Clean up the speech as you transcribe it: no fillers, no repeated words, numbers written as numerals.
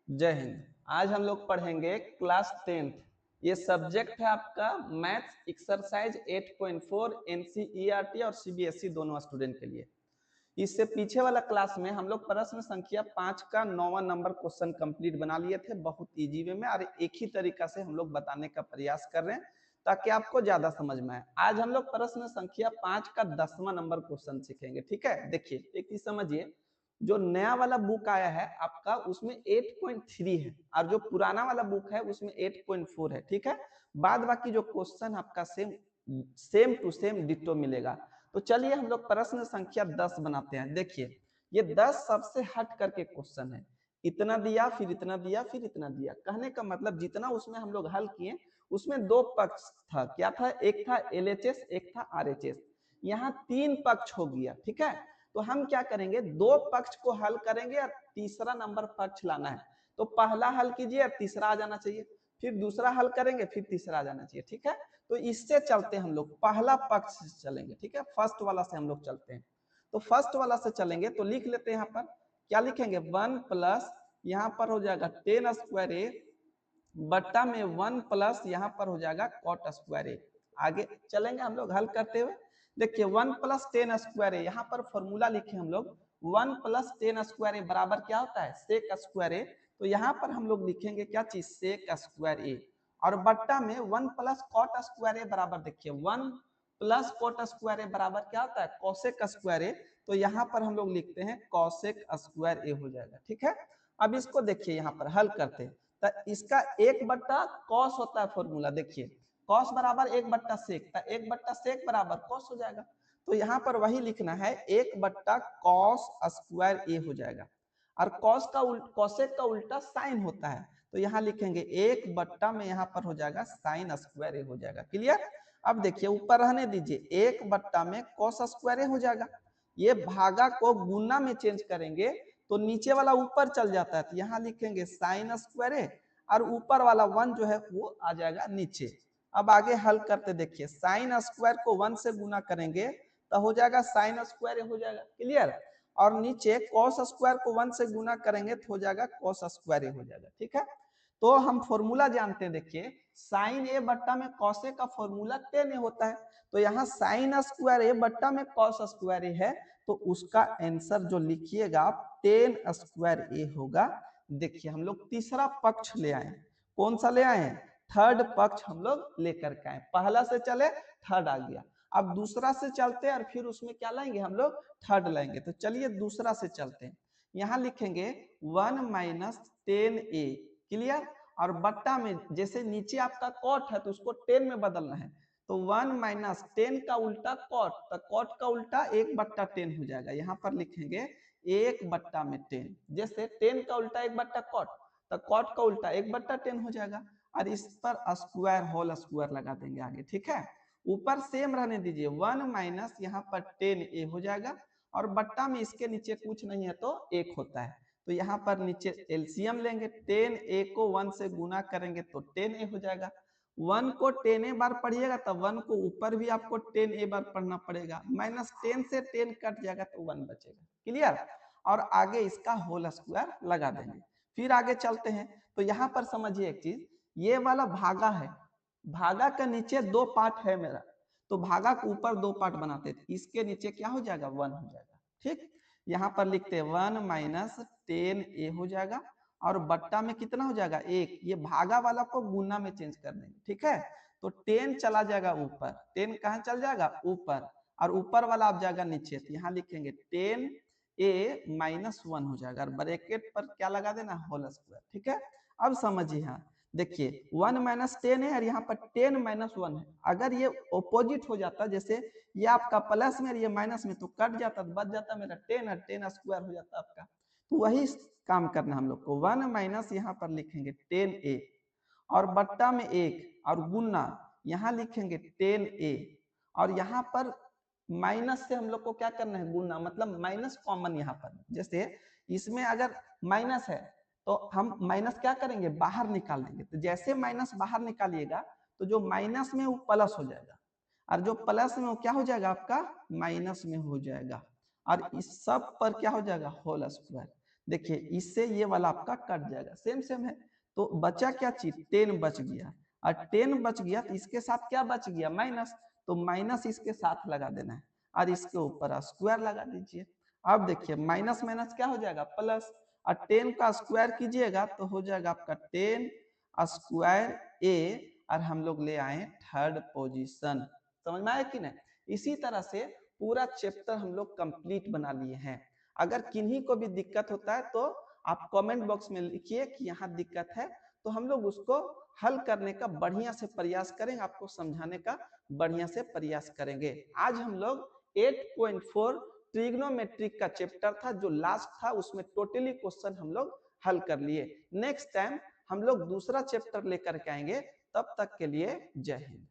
जय हिंद। आज हम लोग पढ़ेंगे क्लास 10th। ये सब्जेक्ट है आपका मैथ्स एक्सरसाइज 8.4 एनसीईआरटी और सीबीएसई दोनों स्टूडेंट के लिए। इससे पीछे वाला क्लास में हम लोग प्रश्न संख्या 5 का 9वां नंबर क्वेश्चन कंप्लीट बना लिए थे बहुत इजी वे में, और एक ही तरीका से हम लोग बताने का प्रयास कर रहे हैं ताकि आपको ज्यादा समझ में आए। आज हम लोग प्रश्न संख्या 5 का 10वां नंबर क्वेश्चन सीखेंगे। ठीक है, देखिए एक चीज समझिए, जो नया वाला बुक आया है आपका उसमें 8.3 है और जो पुराना वाला बुक है उसमें 8.4 है। ठीक है, बाद बाकी जो क्वेश्चन आपका same same to same ditto मिलेगा। तो चलिए हम लोग प्रश्न संख्या 10 बनाते हैं। देखिए ये 10 सबसे हट करके क्वेश्चन है। इतना दिया फिर इतना दिया फिर इतना दिया, कहने का मतलब जितना उसमें हम लोग हल किए उसमें दो पक्ष था। क्या था? एक था एलएचएस, एक था आरएचएस। यहाँ तीन पक्ष हो गया। ठीक है, तो हम क्या करेंगे, दो पक्ष को हल करेंगे और तीसरा नंबर पक्ष लाना है। तो पहला हल कीजिए और तीसरा आ जाना चाहिए, फिर दूसरा हल करेंगे फिर तीसरा आ जाना चाहिए। ठीक है, तो इससे चलते हम लोग पहला पक्ष से चलेंगे। ठीक है, फर्स्ट वाला से हम लोग चलते हैं। तो फर्स्ट वाला से चलेंगे तो लिख लेते हैं यहाँ पर, क्या लिखेंगे, 1 प्लस यहाँ पर हो जाएगा 10 स्क्वायर ए बट्टा में 1 प्लस यहाँ पर हो जाएगा कॉट स्क्वायर ए। आगे चलेंगे हम लोग हल करते हुए। देखिए 1 प्लस 10 स्क्वायर ए, यहाँ पर फॉर्मूला लिखे हम लोग, 1 प्लस 10 स्क्वायर ए बराबर क्या होता है, सेक स्क्वायर ए। तो यहाँ पर हम लोग लिखेंगे क्या चीज, सेक स्क्वायर ए। और बट्टा में 1 प्लस कॉट स्क्वायर ए बराबर, देखिए 1 प्लस कॉट स्क्वायर ए बराबर क्या होता है, कॉसेक स्क्वायर ए। तो यहाँ पर हम लोग लिखते हैं कॉसेक स्क्वायर ए हो जाएगा। ठीक है, अब इसको देखिए यहाँ पर हल करते हैं। तो इसका एक बट्टा कॉस होता है फॉर्मूला, देखिए कॉस बराबर एक बट्टा सेक, तो एक बट्टा सेक बराबर कॉस हो जाएगा। तो यहाँ पर वही लिखना है, एक बट्टा कॉस स्क्वायर ए हो जाएगा। और कॉस का कॉसेक का उल्टा साइन होता है, तो यहाँ लिखेंगे एक बट्टा में यहाँ पर हो जाएगा साइन स्क्वायर ए हो जाएगा। क्लियर? अब देखिए ऊपर रहने दीजिए, एक बट्टा में कॉस स्क्वायर ए हो जाएगा। ये भागा को गुना में चेंज करेंगे तो नीचे वाला ऊपर चल जाता है, तो यहाँ लिखेंगे साइन स्क्वायर ए और ऊपर वाला 1 जो है वो आ जाएगा नीचे। अब आगे हल करते, देखिए साइन स्क्वायर को 1 से गुना करेंगे तो हो जाएगा साइन स्क्वायर हो जाएगा। क्लियर? और नीचे कॉस स्क्वायर को 1 से गुना करेंगे तो हो जाएगा कॉस स्क्वायर हो जाएगा। ठीक है, तो हम फॉर्मूला जानते हैं, देखिए साइन ए बट्टा में कॉस ए का फॉर्मूला टेन ए होता है। तो यहाँ साइन स्क्वायर ए बट्टा में कॉस स्क्वायर ए है, तो उसका आंसर जो लिखिएगा आप टेन स्क्वायर ए होगा। देखिए हम लोग तीसरा पक्ष ले आए, कौन सा ले आए, थर्ड पक्ष हम लोग लेकर के आए। पहला से चले थर्ड आ गया, अब दूसरा से चलते हैं और फिर उसमें क्या लाएंगे हम लोग, थर्ड लाएंगे। तो चलिए दूसरा से चलते हैं, यहाँ लिखेंगे 1 माइनस 10 ए। क्लियर? और बट्टा में जैसे नीचे आपका कॉट है तो उसको 10 में बदलना है, तो 1 माइनस 10 का उल्टा कॉट, तो कॉट का उल्टा 1 बट्टा 10 हो जाएगा। यहाँ पर लिखेंगे 1 बट्टा में 10, जैसे 10 का उल्टा 1 बट्टा कॉट, तो कॉट का उल्टा 1 बट्टा 10 हो जाएगा। और इस पर स्क्वायर होल स्क्वायर लगा देंगे आगे। ठीक है, ऊपर सेम रहने दीजिए, 1 माइनस यहाँ पर 10 ए हो जाएगा और बट्टा में इसके नीचे कुछ नहीं है तो 1 होता है। तो यहाँ पर नीचे एलसीएम लेंगे, 10 ए को 1 से गुना करेंगे तो 10 ए हो जाएगा। 1 को 10 ए बार पढ़िएगा तो 1 को ऊपर भी आपको 10 ए बार पढ़ना पड़ेगा, माइनस 10 से 10 कट जाएगा तो 1 बचेगा। क्लियर? और आगे इसका होल स्क्वायर लगा देंगे। फिर आगे चलते हैं, तो यहाँ पर समझिए एक चीज, ये वाला भागा है, भागा का नीचे दो पार्ट है मेरा, तो भागा के ऊपर दो पार्ट बनाते थे, इसके नीचे क्या हो जाएगा, 1 हो जाएगा। ठीक, यहाँ पर लिखते हैं 1 माइनस 10 ए हो जाएगा और बट्टा में कितना हो जाएगा, 1। ये भागा वाला को गुना में चेंज कर देंगे। ठीक है, तो 10 चला जाएगा ऊपर, 10 कहाँ चल जाएगा, ऊपर, और ऊपर वाला आप जाएगा नीचे, तो यहाँ लिखेंगे 10 ए माइनस 1 हो जाएगा और ब्रैकेट पर क्या लगा देना, होल स्क्वायर। ठीक है, अब समझिए, यहाँ देखिए 1 माइनस 10 है और यहाँ पर 10 माइनस 1 है। अगर ये ऑपोजिट हो जाता, जैसे ये आपका प्लस में और ये माइनस में, तो कट जाता, तो बच जाता मेरा 10 और 10 स्क्वायर हो जाता आपका। तो वही काम करना हम लोग को, 1 माइनस यहाँ पर लिखेंगे 10 ए और बट्टा में 1 और गुना यहाँ लिखेंगे 10 ए और यहाँ पर माइनस से हम लोग को क्या करना है, गुना, मतलब माइनस कॉमन यहाँ पर। जैसे इसमें अगर माइनस है तो हम माइनस क्या करेंगे, बाहर निकाल देंगे, तो जैसे माइनस बाहर निकालिएगा तो जो माइनस में वो प्लस हो जाएगा और जो प्लस में वो क्या हो जाएगा, आपका माइनस में हो जाएगा और इस सब पर क्या हो जाएगा, होल स्क्वायर। देखिए इससे ये वाला आपका कट जाएगा, सेम सेम है। तो बचा क्या चीज, 10 बच गया, और 10 बच गया तो इसके साथ क्या बच गया, माइनस, तो माइनस इसके साथ लगा देना है और इसके ऊपर स्क्वायर लगा दीजिए। अब देखिए माइनस माइनस क्या हो जाएगा, प्लस, और 10 का स्क्वायर कीजिएगा तो हो जाएगा आपका 10 स्क्वायर ए, और हम लोग ले आए थर्ड पोजीशन। समझ में आया कि नहीं। इसी तरह से पूरा चैप्टर हम लोग कंप्लीट बना लिए हैं। अगर किन्हीं को भी दिक्कत होता है तो आप कमेंट बॉक्स में लिखिए कि यहाँ दिक्कत है, तो हम लोग उसको हल करने का बढ़िया से प्रयास करेंगे, आपको समझाने का बढ़िया से प्रयास करेंगे। आज हम लोग 8.4 ट्रिग्नोमेट्रिक का चैप्टर था जो लास्ट था, उसमें टोटली क्वेश्चन हम लोग हल कर लिए। नेक्स्ट टाइम हम लोग दूसरा चैप्टर लेकर के आएंगे, तब तक के लिए जय हिंद।